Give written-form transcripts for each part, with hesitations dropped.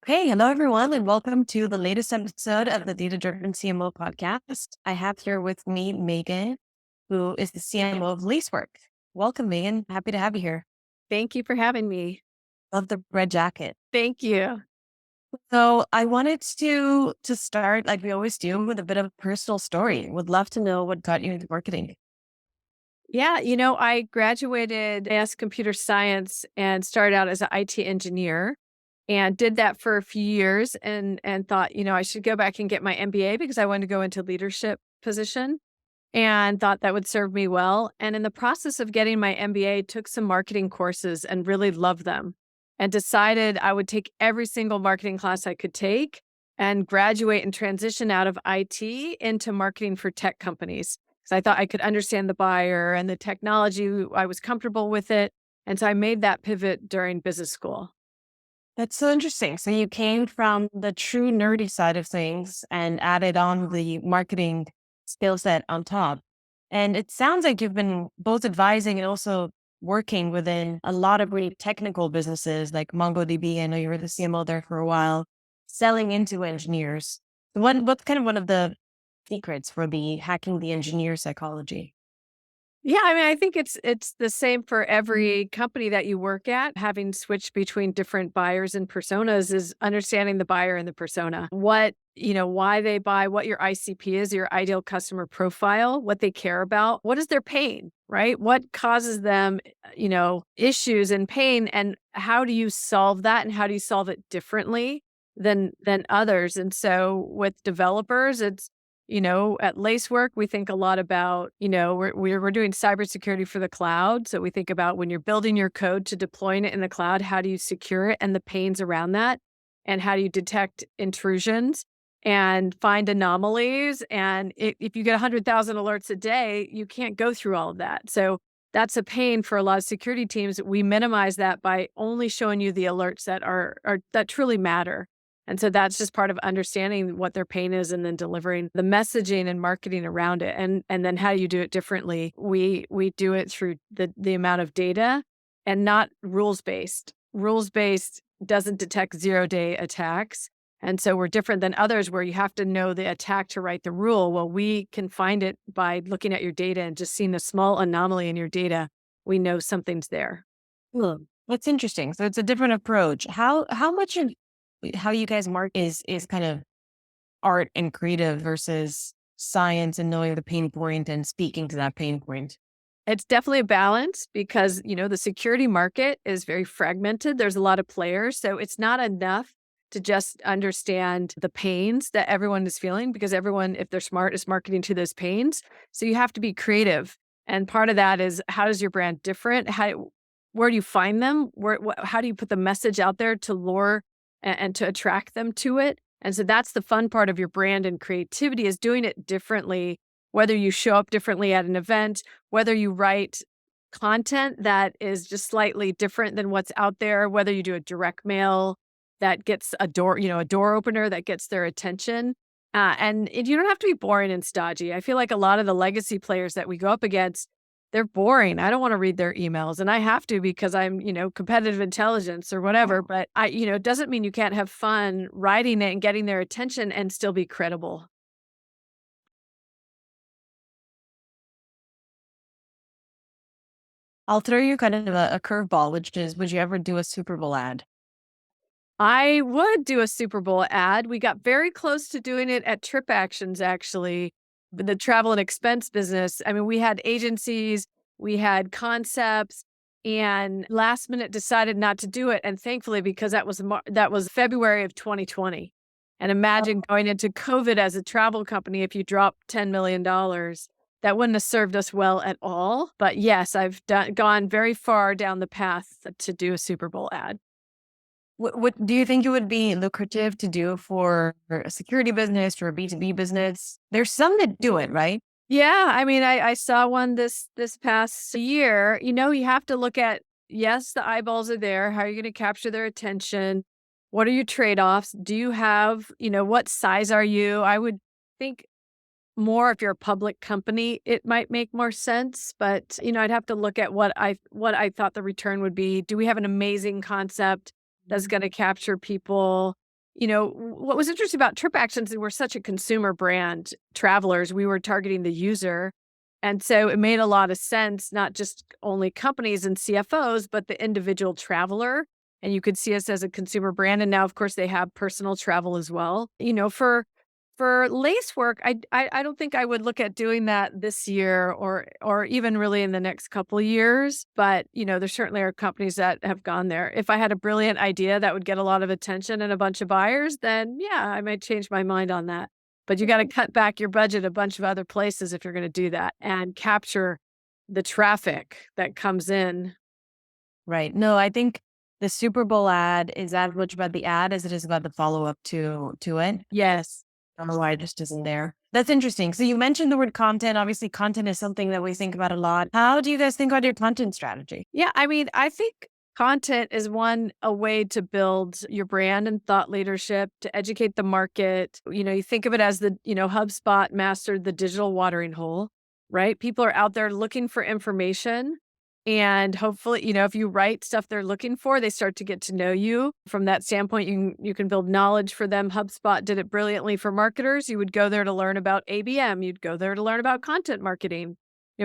Hey, hello everyone, and welcome to the latest episode of the Data-Driven CMO podcast. I have here with me Megan, who is the CMO of Lacework. Welcome, Megan. Happy to have you here. Thank you for having me. Love the red jacket. Thank you. So I wanted to start, like we always do, with a bit of a personal story. Would love to know what got you into marketing. Yeah, I graduated as computer science and started out as an IT engineer and did that for a few years and thought, I should go back and get my MBA because I wanted to go into leadership position and thought that would serve me well. And in the process of getting my MBA, took some marketing courses and really loved them and decided I would take every single marketing class I could take and graduate and transition out of IT into marketing for tech companies. Because I thought I could understand the buyer and the technology. I was comfortable with it. And so I made that pivot during business school. That's so interesting. So you came from the true nerdy side of things and added on the marketing skill set on top. And it sounds like you've been both advising and also working within a lot of really technical businesses like MongoDB. I know you were the CMO there for a while, selling into engineers. What's kind of one of the secrets for the hacking the engineer psychology? Yeah, I mean, I think it's the same for every company that you work at. Having switched between different buyers and personas is understanding the buyer and the persona. Why they buy, what your ICP is, your ideal customer profile, what they care about, what is their pain, right? What causes them, issues and pain, and how do you solve that and how do you solve it differently than others? And so with developers, at Lacework, we think a lot about, we're doing cybersecurity for the cloud. So we think about when you're building your code to deploying it in the cloud, how do you secure it and the pains around that? And how do you detect intrusions and find anomalies? And if you get 100,000 alerts a day, you can't go through all of that. So that's a pain for a lot of security teams. We minimize that by only showing you the alerts that truly matter. And so that's just part of understanding what their pain is and then delivering the messaging and marketing around it. And then how you do it differently. We do it through the amount of data and not rules-based. Rules-based doesn't detect zero-day attacks. And so we're different than others where you have to know the attack to write the rule. Well, we can find it by looking at your data and just seeing a small anomaly in your data. We know something's there. That's interesting. So it's a different approach. How much of how you guys mark is kind of art and creative versus science and knowing the pain point and speaking to that pain point? It's definitely a balance because, the security market is very fragmented. There's a lot of players. So it's not enough to just understand the pains that everyone is feeling because everyone, if they're smart, is marketing to those pains. So you have to be creative. And part of that is how does your brand different? Where do you find them? How do you put the message out there to lure and to attract them to it? And so that's the fun part of your brand and creativity is doing it differently, whether you show up differently at an event, whether you write content that is just slightly different than what's out there, whether you do a direct mail that gets a door opener that gets their attention. And you don't have to be boring and stodgy. I feel like a lot of the legacy players that we go up against, they're boring. I don't want to read their emails and I have to because I'm, competitive intelligence or whatever, but it doesn't mean you can't have fun writing it and getting their attention and still be credible. I'll throw you kind of a curveball, which is, would you ever do a Super Bowl ad? I would do a Super Bowl ad. We got very close to doing it at Trip Actions, actually, the travel and expense business. I mean, we had agencies, we had concepts, and last minute decided not to do it. And thankfully, because that was February of 2020. And imagine going into COVID as a travel company if you drop $10 million. That wouldn't have served us well at all. But yes, I've gone very far down the path to do a Super Bowl ad. What do you think it would be lucrative to do for a security business or a B2B business? There's some that do it, right? Yeah, I mean, I saw one this past year. You have to look at, yes, the eyeballs are there. How are you going to capture their attention? What are your trade-offs? Do you have, what size are you? I would think more if you're a public company, it might make more sense. But, I'd have to look at what I thought the return would be. Do we have an amazing concept that's going to capture people? what was interesting about Trip Actions is we're such a consumer brand, travelers, we were targeting the user. And so it made a lot of sense, not just only companies and CFOs, but the individual traveler. And you could see us as a consumer brand. And now, of course, they have personal travel as well. For Lacework, I don't think I would look at doing that this year or even really in the next couple of years. But there certainly are companies that have gone there. If I had a brilliant idea that would get a lot of attention and a bunch of buyers, then yeah, I might change my mind on that. But you got to cut back your budget a bunch of other places if you're going to do that and capture the traffic that comes in. Right. No, I think the Super Bowl ad is as much about the ad as it is about the follow up to it. Yes. I don't know why it just isn't there. That's interesting. So you mentioned the word content. Obviously, content is something that we think about a lot. How do you guys think about your content strategy? Yeah, I mean, I think content is a way to build your brand and thought leadership, to educate the market. You think of it as HubSpot mastered the digital watering hole, right? People are out there looking for information. And hopefully, if you write stuff they're looking for, they start to get to know you. From that standpoint, you can build knowledge for them. HubSpot did it brilliantly for marketers. You would go there to learn about ABM. You'd go there to learn about content marketing.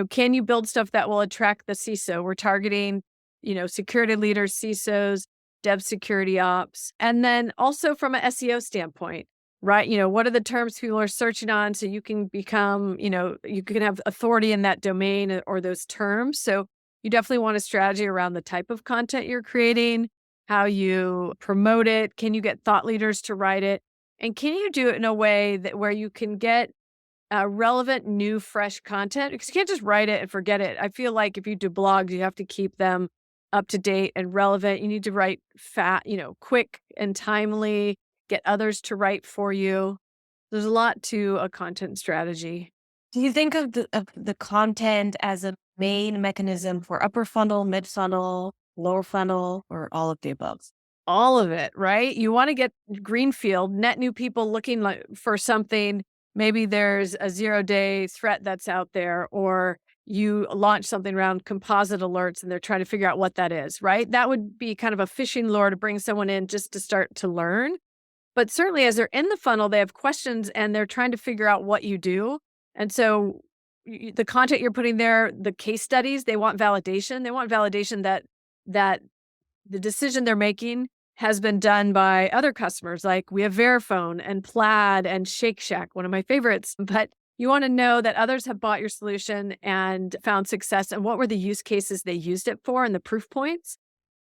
Can you build stuff that will attract the CISO? We're targeting, security leaders, CISOs, dev security ops. And then also from an SEO standpoint, right? What are the terms people are searching on so you can become, you can have authority in that domain or those terms. So you definitely want a strategy around the type of content you're creating, how you promote it. Can you get thought leaders to write it? And can you do it in a way that where you can get relevant, new, fresh content? Because you can't just write it and forget it. I feel like if you do blogs, you have to keep them up to date and relevant. You need to write quick and timely, get others to write for you. There's a lot to a content strategy. Do you think of the content as a main mechanism for upper funnel, mid funnel, lower funnel, or all of the above? All of it, right? You want to get greenfield, net new people looking for something. Maybe there's a 0-day threat that's out there, or you launch something around composite alerts and they're trying to figure out what that is, right? That would be kind of a fishing lure to bring someone in just to start to learn. But certainly as they're in the funnel, they have questions and they're trying to figure out what you do. And so the content you're putting there, the case studies, they want validation. They want validation that the decision they're making has been done by other customers. Like we have Verifone and Plaid and Shake Shack, one of my favorites. But you want to know that others have bought your solution and found success, and what were the use cases they used it for and the proof points.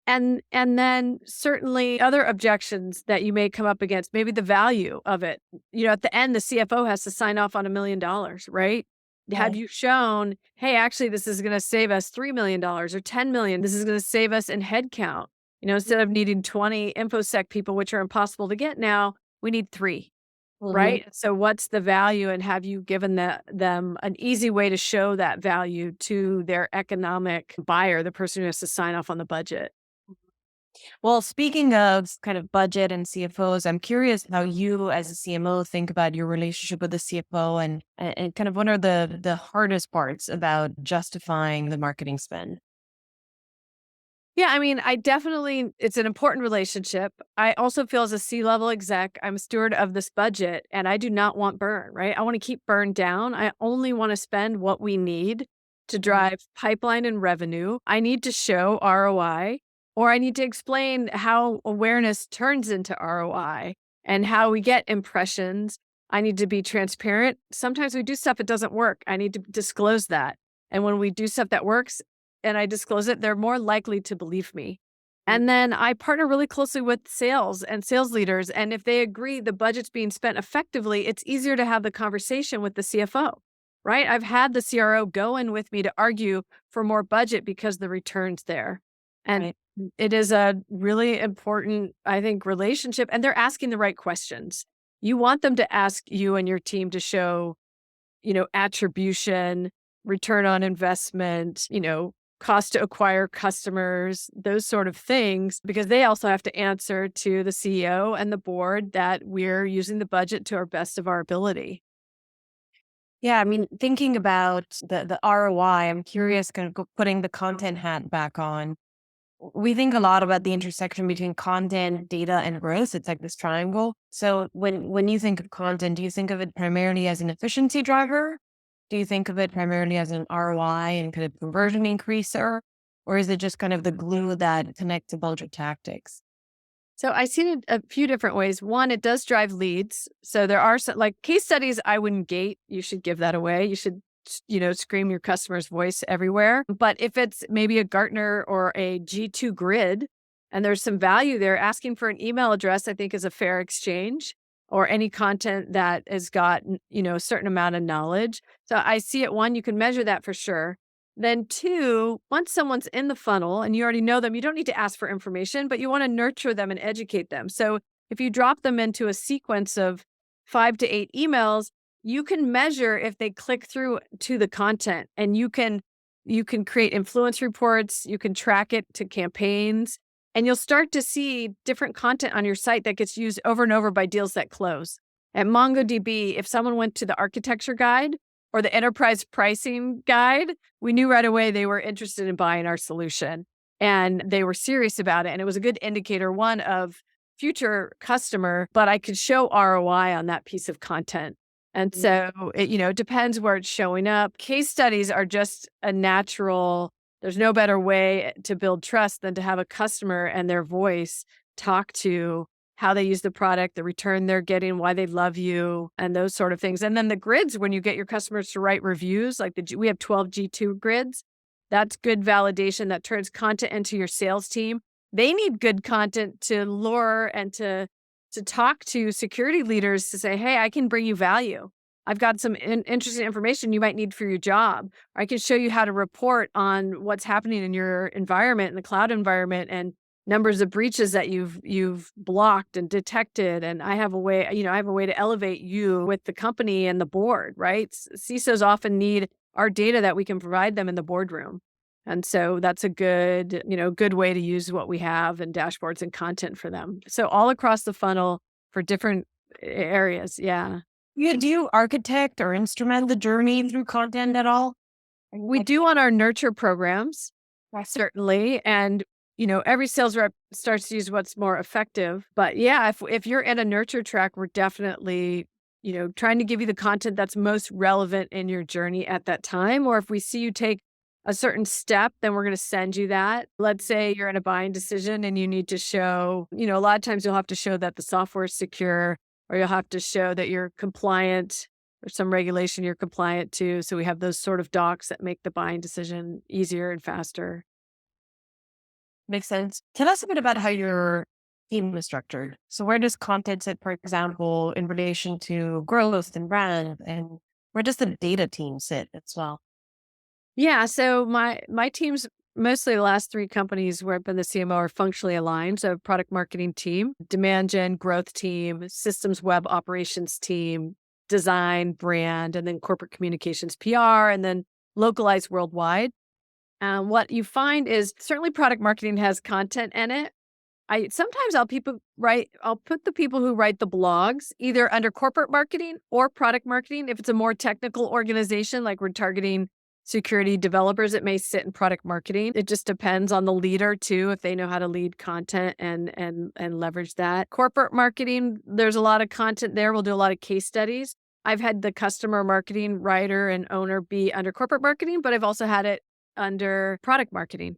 And then certainly other objections that you may come up against, maybe the value of it. At the end, the CFO has to sign off on $1 million, right? Have Right. you shown, hey, actually, this is going to save us $3 million or 10 million. This is going to save us in headcount. Instead of needing 20 InfoSec people, which are impossible to get now, we need 3, Mhm. right? So what's the value? And have you given them an easy way to show that value to their economic buyer, the person who has to sign off on the budget? Well, speaking of kind of budget and CFOs, I'm curious how you, as a CMO, think about your relationship with the CFO, and kind of what are the hardest parts about justifying the marketing spend. Yeah, I mean, it's an important relationship. I also feel as a C-level exec, I'm a steward of this budget and I do not want burn, right? I want to keep burn down. I only want to spend what we need to Mhm. drive pipeline and revenue. I need to show ROI, or I need to explain how awareness turns into ROI and how we get impressions. I need to be transparent. Sometimes we do stuff, it doesn't work. I need to disclose that. And when we do stuff that works, and I disclose it, they're more likely to believe me. And then I partner really closely with sales and sales leaders. And if they agree the budget's being spent effectively, it's easier to have the conversation with the CFO, right? I've had the CRO go in with me to argue for more budget because the return's there. And Right. it is a really important, I think, relationship. And they're asking the right questions. You want them to ask you and your team to show, attribution, return on investment, cost to acquire customers, those sort of things, because they also have to answer to the CEO and the board that we're using the budget to our best of our ability. Yeah, I mean, thinking about the ROI, I'm curious, kind of putting the content hat back on. we think a lot about the intersection between content, data, and growth. It's like this triangle. So when you think of content, do you think of it primarily as an efficiency driver? Do you think of it primarily as an ROI and kind of conversion increaser? Or is it just kind of the glue that connects a bunch of tactics? So I see it a few different ways. One, it does drive leads. So there are some like case studies I wouldn't gate. You should give that away. You should, scream your customer's voice everywhere. But if it's maybe a Gartner or a G2 grid and there's some value there, asking for an email address, I think is a fair exchange or any content that has got, a certain amount of knowledge. So I see it. One, you can measure that for sure. Then two, once someone's in the funnel and you already know them, you don't need to ask for information, but you want to nurture them and educate them. So if you drop them into a sequence of 5 to 8 emails, you can measure if they click through to the content and you can create influence reports, you can track it to campaigns, and you'll start to see different content on your site that gets used over and over by deals that close. At MongoDB, if someone went to the architecture guide or the enterprise pricing guide, we knew right away they were interested in buying our solution and they were serious about it. And it was a good indicator, one, of future customer, but I could show ROI on that piece of content. And so it depends where it's showing up. Case studies are just a natural, there's no better way to build trust than to have a customer and their voice talk to how they use the product, the return they're getting, why they love you, and those sort of things. And then the grids, when you get your customers to write reviews, like we have 12 G2 grids, that's good validation that turns content into your sales team. They need good content to lure and to talk to security leaders to say, hey, I can bring you value. I've got some interesting information you might need for your job. Or I can show you how to report on what's happening in your environment, in the cloud environment, and numbers of breaches that you've blocked and detected. And I have a way, to elevate you with the company and the board, right? CISOs often need our data that we can provide them in the boardroom. And so that's a good way to use what we have and dashboards and content for them. So all across the funnel for different areas. Yeah. Yeah, do you architect or instrument the journey through content at all? We do on our nurture programs, certainly. And, every sales rep starts to use what's more effective. But yeah, if you're in a nurture track, we're definitely, trying to give you the content that's most relevant in your journey at that time. Or if we see you take a certain step, then we're going to send you that. Let's say you're in a buying decision and you need to show, a lot of times you'll have to show that the software is secure, or you'll have to show that you're compliant or some regulation you're compliant to. So we have those sort of docs that make the buying decision easier and faster. Makes sense. Tell us a bit about how your team is structured. So where does content sit, for example, in relation to growth and brand? And where does the data team sit as well? Yeah, so my teams, mostly the last 3 companies where I've been the CMO, are functionally aligned. So product marketing team, demand gen growth team, systems web operations team, design, brand, and then corporate communications PR, and then localized worldwide. What you find is certainly product marketing has content in it. I'll put the people who write the blogs either under corporate marketing or product marketing. If it's a more technical organization, like we're targeting security developers, it may sit in product marketing. It just depends on the leader too, if they know how to lead content and leverage that. Corporate marketing, there's a lot of content there. We'll do a lot of case studies. I've had the customer marketing writer and owner be under corporate marketing, but I've also had it under product marketing.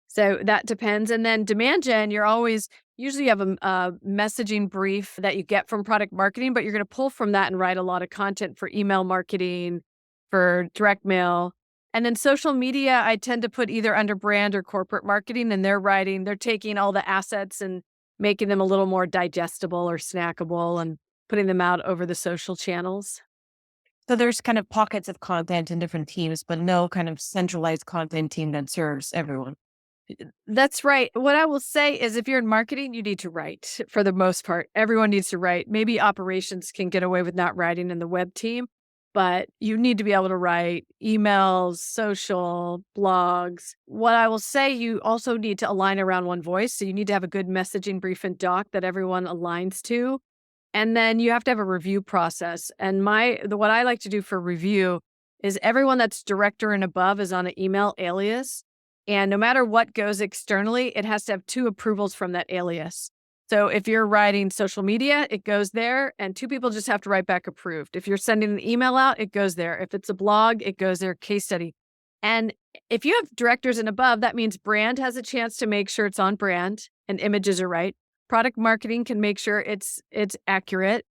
So that depends. And then demand gen, usually you have a messaging brief that you get from product marketing, but you're going to pull from that and write a lot of content for email marketing, for direct mail. And then social media, I tend to put either under brand or corporate marketing, and they're taking all the assets and making them a little more digestible or snackable and putting them out over the social channels. So there's kind of pockets of content in different teams, but no kind of centralized content team that serves everyone. That's right. What I will say is if you're in marketing, you need to write for the most part. Everyone needs to write. Maybe operations can get away with not writing in the web team, but you need to be able to write emails, social, blogs. What I will say, you also need to align around one voice. So you need to have a good messaging brief and doc that everyone aligns to. And then you have to have a review process. And what I like to do for review is everyone that's director and above is on an email alias. And no matter what goes externally, it has to have 2 approvals from that alias. So if you're writing social media, it goes there, and 2 people just have to write back approved. If you're sending an email out, it goes there. If it's a blog, it goes there, case study. And if you have directors and above, that means brand has a chance to make sure it's on brand and images are right. Product marketing can make sure it's accurate.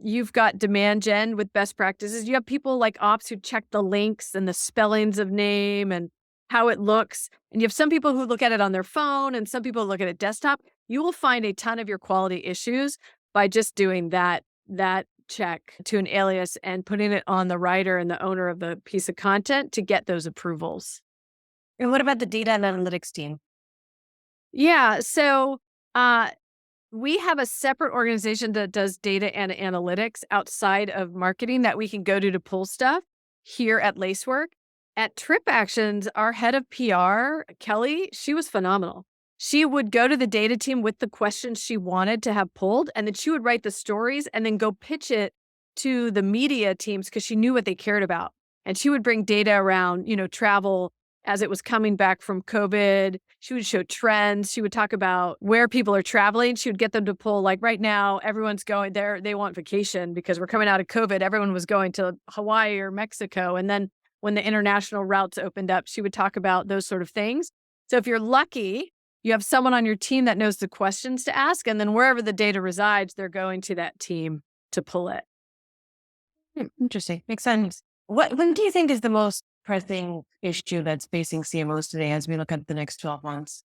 You've got demand gen with best practices. You have people like ops who check the links and the spellings of name and how it looks. And you have some people who look at it on their phone and some people look at it desktop. You will find a ton of your quality issues by just doing that check to an alias and putting it on the writer and the owner of the piece of content to get those approvals. And what about the data and analytics team? Yeah. So uh, we have a separate organization that does data and analytics outside of marketing that we can go to pull stuff here at Lacework. At Trip Actions, our head of PR, Kelly, she was phenomenal. She would go to the data team with the questions she wanted to have pulled, and then she would write the stories and then go pitch it to the media teams because she knew what they cared about. And she would bring data around, travel as it was coming back from COVID. She would show trends. She would talk about where people are traveling. She would get them to pull, like right now, everyone's going there. They want vacation because we're coming out of COVID. Everyone was going to Hawaii or Mexico. And then when the international routes opened up, she would talk about those sort of things. So if you're lucky, you have someone on your team that knows the questions to ask. And then wherever the data resides, they're going to that team to pull it. Interesting. Makes sense. When do you think is the most pressing issue that's facing CMOs today as we look at the next 12 months?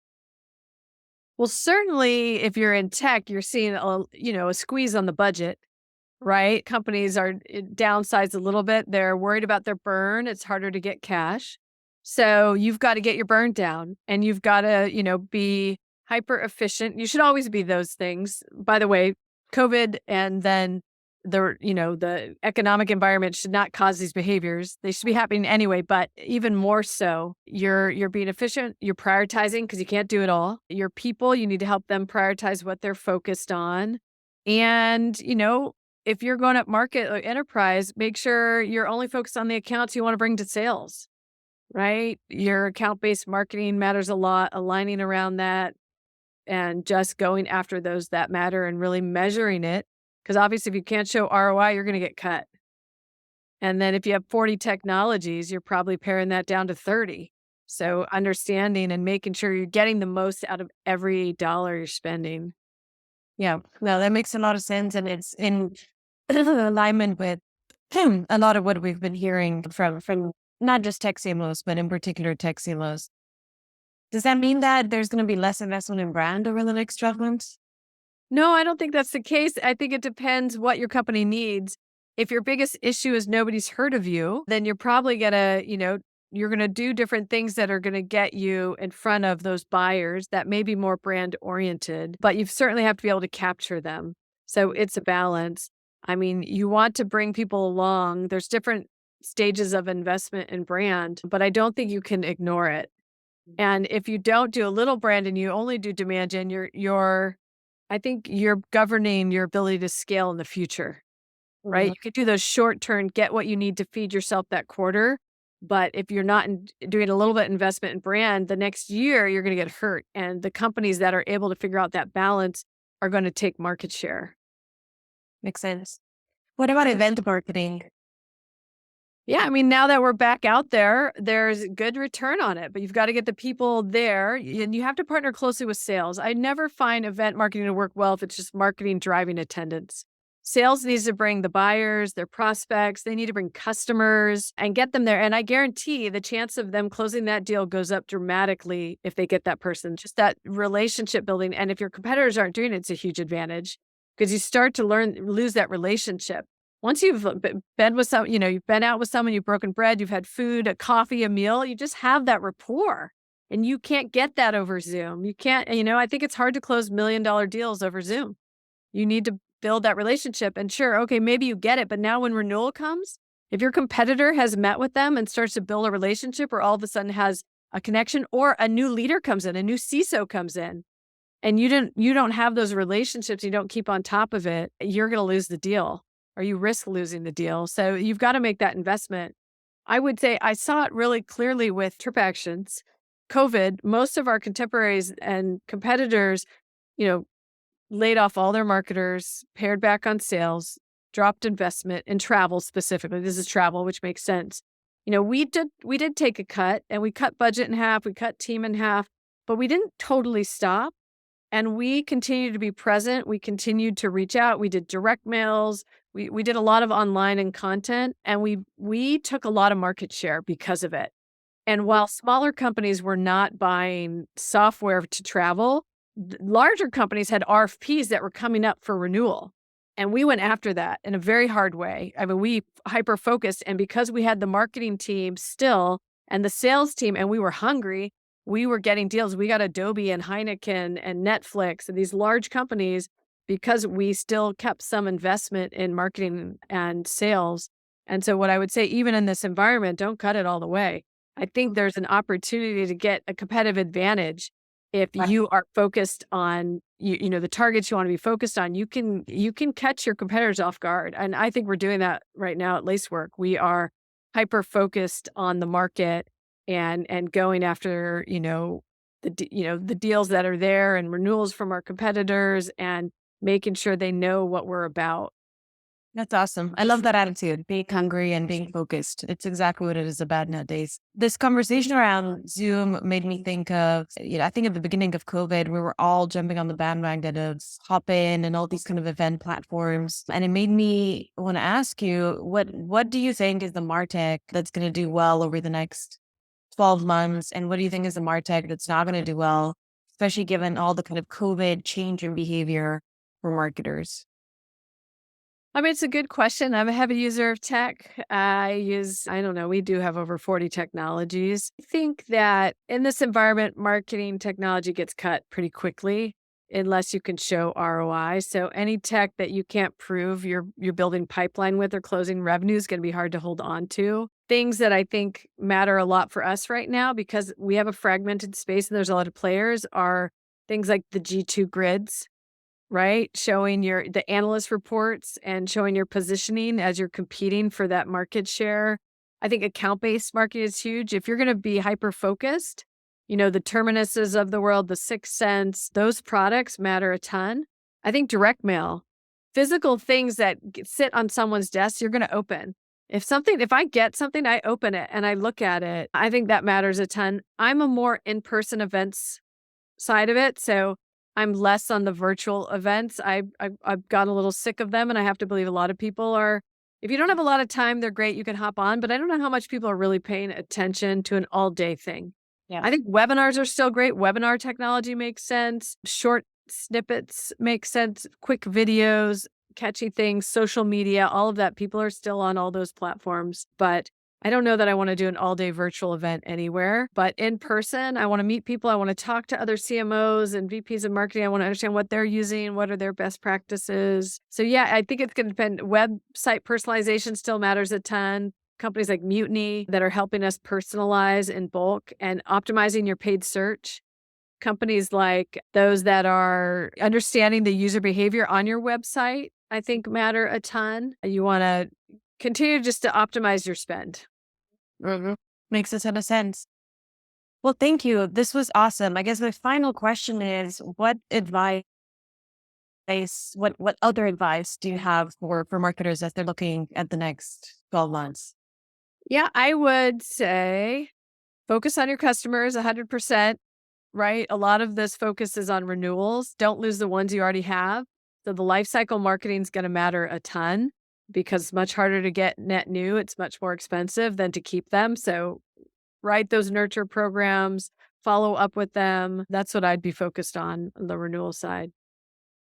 Well, certainly if you're in tech, you're seeing a squeeze on the budget, right? Companies are downsized a little bit. They're worried about their burn. It's harder to get cash. So you've got to get your burn down and you've got to, be hyper efficient. You should always be those things. By the way, COVID and then the economic environment should not cause these behaviors. They should be happening anyway, but even more so, you're being efficient, you're prioritizing because you can't do it all. Your people, you need to help them prioritize what they're focused on. And, if you're going up market or enterprise, make sure you're only focused on the accounts you want to bring to sales, right? Your account-based marketing matters a lot, aligning around that and just going after those that matter and really measuring it. Because obviously, if you can't show ROI, you're going to get cut. And then if you have 40 technologies, you're probably paring that down to 30. So understanding and making sure you're getting the most out of every dollar you're spending. Yeah, no, that makes a lot of sense. And it's in alignment with a lot of what we've been hearing from not just tech CMOs, but in particular tech CMOs. Does that mean that there's going to be less investment in brand over the next 12 months? No, I don't think that's the case. I think it depends what your company needs. If your biggest issue is nobody's heard of you, then you're probably you're going to do different things that are going to get you in front of those buyers that may be more brand oriented, but you certainly have to be able to capture them. So it's a balance. I mean, you want to bring people along. There's different stages of investment in brand, but I don't think you can ignore it. And if you don't do a little brand and you only do demand gen, I think you're governing your ability to scale in the future, right? Mhm. You could do those short term, get what you need to feed yourself that quarter. But if you're not doing a little bit investment in brand, the next year you're going to get hurt. And the companies that are able to figure out that balance are going to take market share. Makes sense. What about event marketing? Yeah, I mean, now that we're back out there, there's good return on it, but you've got to get the people there and you have to partner closely with sales. I never find event marketing to work well if it's just marketing driving attendance. Sales needs to bring the buyers, their prospects, they need to bring customers and get them there. And I guarantee the chance of them closing that deal goes up dramatically if they get that person, just that relationship building. And if your competitors aren't doing it, it's a huge advantage because you start to lose that relationship. Once you've been with you've been out with someone, you've broken bread, you've had food, a coffee, a meal, you just have that rapport. And you can't get that over Zoom. You can't, I think it's hard to close $1 million deals over Zoom. You need to build that relationship. And sure, okay, maybe you get it. But now when renewal comes, if your competitor has met with them and starts to build a relationship or all of a sudden has a connection or a new leader comes in, a new CISO comes in, and you don't have those relationships, you don't keep on top of it, you're going to lose the deal. Or you risk losing the deal. So you've got to make that investment. I would say I saw it really clearly with Trip Actions. COVID, most of our contemporaries and competitors, you know, laid off all their marketers, pared back on sales, dropped investment in travel specifically. This is travel, which makes sense. We did take a cut and we cut budget in half, we cut team in half, but we didn't totally stop. And we continued to be present. We continued to reach out. We did direct mails. We did a lot of online and content, and we took a lot of market share because of it. And while smaller companies were not buying software to travel, larger companies had RFPs that were coming up for renewal. And we went after that in a very hard way. I mean, we hyper focused. And because we had the marketing team still and the sales team, and we were hungry, we were getting deals. We got Adobe and Heineken and Netflix and these large companies because we still kept some investment in marketing and sales. And so, what I would say, even in this environment, don't cut it all the way. I think there's an opportunity to get a competitive advantage if Right. you are focused on the targets you want to be focused on. You can catch your competitors off guard, and I think we're doing that right now at Lacework. We are hyper focused on the market and going after the deals that are there and renewals from our competitors and making sure they know what we're about. That's awesome. I love that attitude, being hungry and being focused. It's exactly what it is about nowadays. This conversation around Zoom made me think of, I think at the beginning of COVID, we were all jumping on the bandwagon of Hopin and all these kind of event platforms. And it made me want to ask you, what do you think is the MarTech that's going to do well over the next 12 months? And what do you think is the MarTech that's not going to do well, especially given all the kind of COVID change in behavior for marketers? I mean, it's a good question. I'm a heavy user of tech. I don't know, we do have over 40 technologies. I think that in this environment, marketing technology gets cut pretty quickly unless you can show ROI. So any tech that you can't prove you're building pipeline with or closing revenue is going to be hard to hold on to. Things that I think matter a lot for us right now because we have a fragmented space and there's a lot of players are things like the G2 grids, right? Showing the analyst reports and showing your positioning as you're competing for that market share. I think account-based marketing is huge. If you're going to be hyper-focused, the Terminuses of the world, the Sixth Sense, those products matter a ton. I think direct mail, physical things that sit on someone's desk, you're going to open. If I get something, I open it and I look at it. I think that matters a ton. I'm a more in-person events side of it. So I'm less on the virtual events. I've got a little sick of them, and I have to believe a lot of people are. If you don't have a lot of time, they're great. You can hop on, but I don't know how much people are really paying attention to an all day thing. I Yes. think webinars are still great. Webinar technology makes sense. Short snippets make sense. Quick videos, catchy things, social media, all of that. People are still on all those platforms, but I don't know that I want to do an all day virtual event anywhere, but in person, I want to meet people. I want to talk to other CMOs and VPs of marketing. I want to understand what they're using, what are their best practices. So, yeah, I think it's going to depend. Website personalization still matters a ton. Companies like Mutiny that are helping us personalize in bulk and optimizing your paid search. Companies like those that are understanding the user behavior on your website, I think matter a ton. You want to continue just to optimize your spend. Mhm. Makes a ton of sense. Well, thank you. This was awesome. I guess my final question is what other advice do you have for marketers as they're looking at the next 12 months? Yeah, I would say focus on your customers 100%, right? A lot of this focus is on renewals. Don't lose the ones you already have. So the life cycle marketing is going to matter a ton because it's much harder to get net new. It's much more expensive than to keep them. So write those nurture programs, follow up with them. That's what I'd be focused on the renewal side.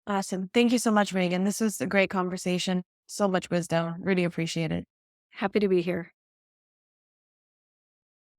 Awesome. Thank you so much, Megan. This was a great conversation. So much wisdom. Really appreciate it. Happy to be here.